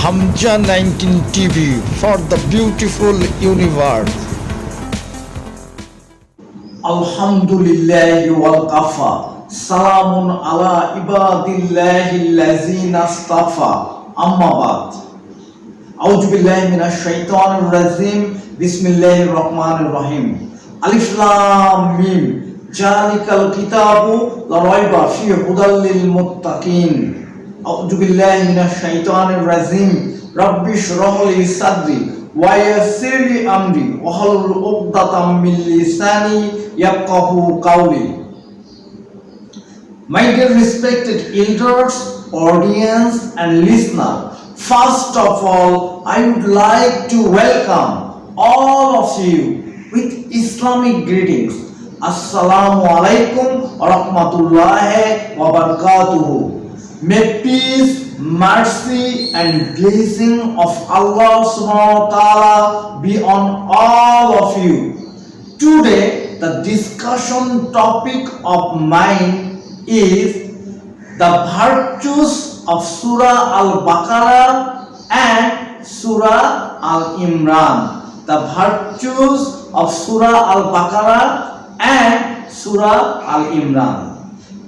Hamza 19 TV for the beautiful universe. Alhamdulillahi wal kafa. Salamun ala ibadillahi allazina astafa. Amma ba'd. A'udhu billahi minash shaitanir rajim. Bismillahir rahmanir rahim. Alif lam mim. Zalikal kitabu la raiba fihi hudal lil muttaqin. A'udhu billahi minash shaitanir rajim. Rabbi shrah li sadri wa yassir li amri wahlul 'uqdatam min lisani yafqahu qawli. My dear respected elders, audience and listener, first of all, I would like to welcome all of you with Islamic greetings. Assalamu alaikum wa rahmatullahi wa barakatuhu. May peace, mercy and blessing of Allah subhanahu wa ta'ala be on all of you. Today, the discussion topic of mine is the virtues of Surah Al Baqarah and Surah Al Imran. The virtues of Surah Al Baqarah and Surah Al Imran.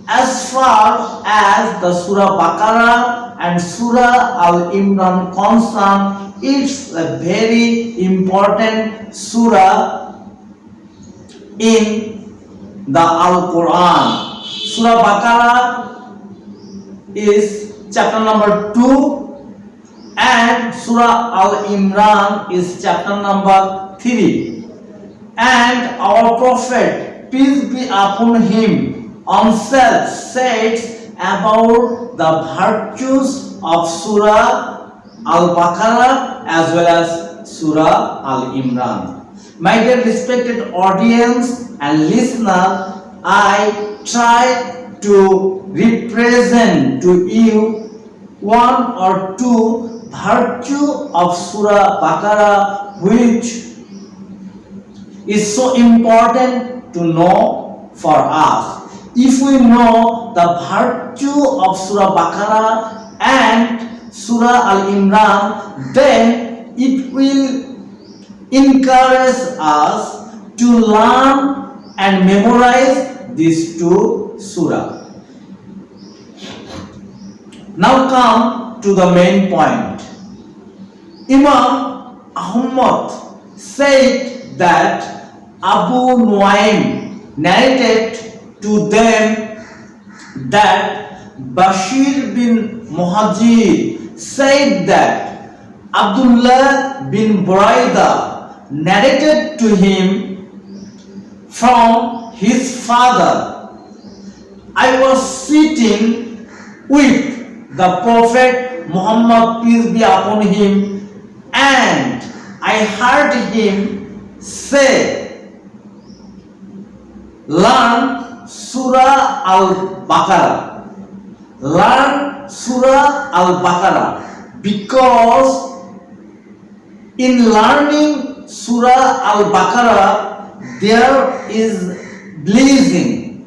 As far as the Surah Baqarah and Surah Al Imran concern, it's a very important surah in the Al Quran. Surah Baqarah is chapter number 2 and Surah Al Imran is chapter number 3. And our Prophet, peace be upon him, himself says about the virtues of Surah Al Baqarah as well as Surah Al Imran. My dear respected audience and listener, I try to represent to you one or two virtue of Surah Baqarah which is so important to know for us. If we know the virtue of Surah Baqarah and Surah Al Imran, then it will encourage us to learn and memorize these two surah. Now come to the main point. Imam Ahmad said that Abu Nuaym narrated to them that Bashir bin Muhajir said that Abdullah bin Buraida narrated to him from his father. I was sitting with the Prophet Muhammad, peace be upon him, and I heard him say, learn Surah Al Baqarah. Learn Surah Al Baqarah, because in learning Surah Al Baqarah there is blessing.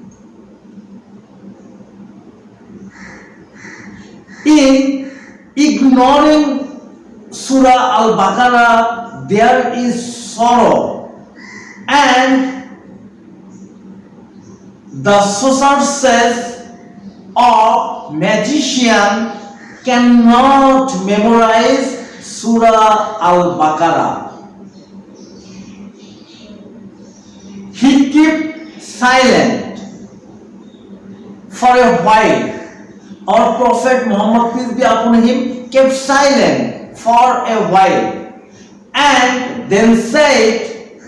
In ignoring Surah Al Baqarah there is sorrow, and the sorceress or magician cannot memorize Surah Al Baqarah. He kept silent for a while. Our Prophet Muhammad, peace be upon him, kept silent for a while and then said,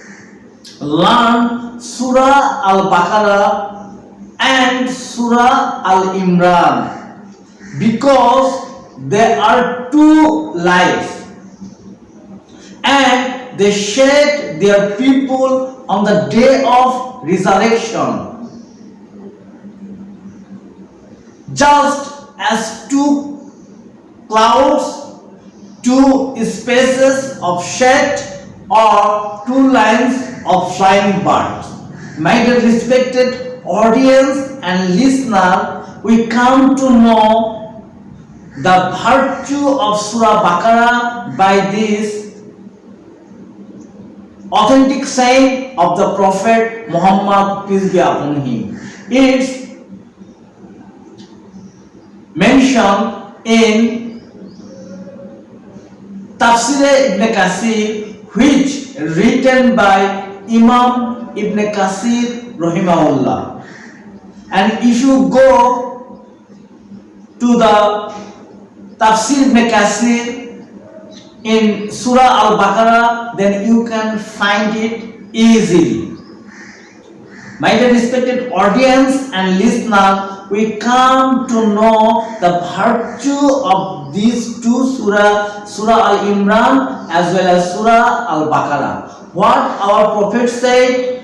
learn Surah Al Baqarah and Surah Al Imran, because they are two lights and they shed their people on the day of resurrection. Just as two clouds, two spaces of shade, or two lines of flying birds. My dear respected audience and listener, we come to know the virtue of Surah Baqarah by this authentic saying of the Prophet Muhammad, peace be upon him. It's mentioned in Tafsir Ibn Kasir, which written by Imam Ibn Kasir rahimahullah. And if you go to the Tafsir Ibn Kasir in Surah Al Baqarah, then you can find it easily. My dear respected audience and listener, we come to know the virtue of these two surah, Surah Al Imran as well as Surah Al Baqarah. What our Prophet said,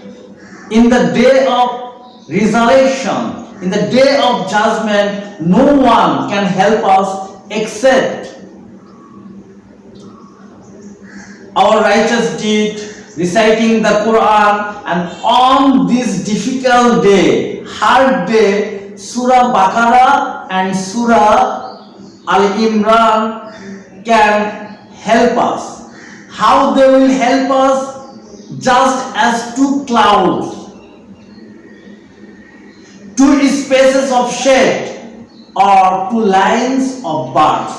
in the day of resurrection, in the day of judgment, no one can help us except our righteous deed, reciting the Quran, and on this difficult day, hard day, Surah Baqarah and Surah Al Imran can help us. How they will help us? Just as two clouds, two spaces of shade, or two lines of birds.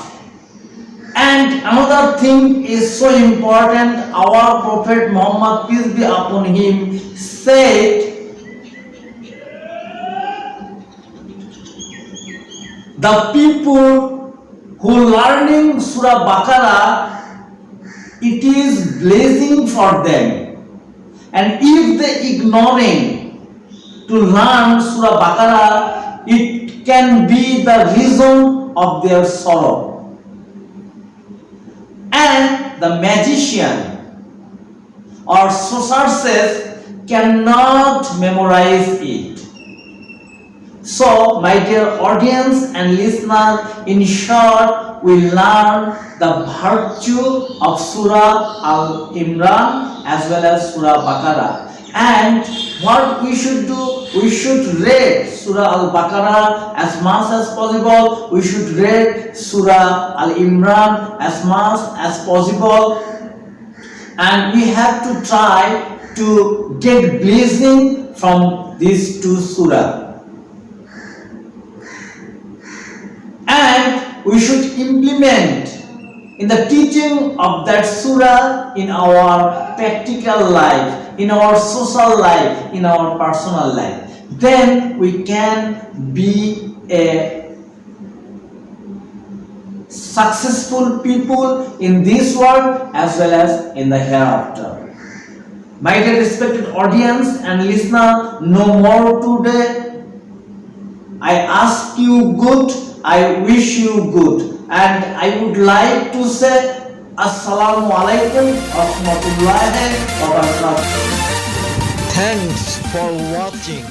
And another thing is so important, our Prophet Muhammad, peace be upon him, said, the people who learning Surah Baqarah, it is blessing for them. And if they ignoring to learn Surah Baqarah, it can be the reason of their sorrow. And the magician or sorceress cannot memorize it. So, my dear audience and listener, in short, we learn the virtue of Surah Al Imran as well as Surah Baqarah. And what we should do, we should read Surah Al Baqarah as much as possible. We should read Surah Al Imran as much as possible. And we have to try to get blessing from these two surah. And we should implement in the teaching of that surah in our practical life, in our social life, in our personal life. Then we can be a successful people in this world as well as in the hereafter. My dear respected audience and listener, no more today. I ask you good, I wish you good, and I would like to say Assalamu alaikum wa rahmatullahi wa barakatuh. Thanks for watching.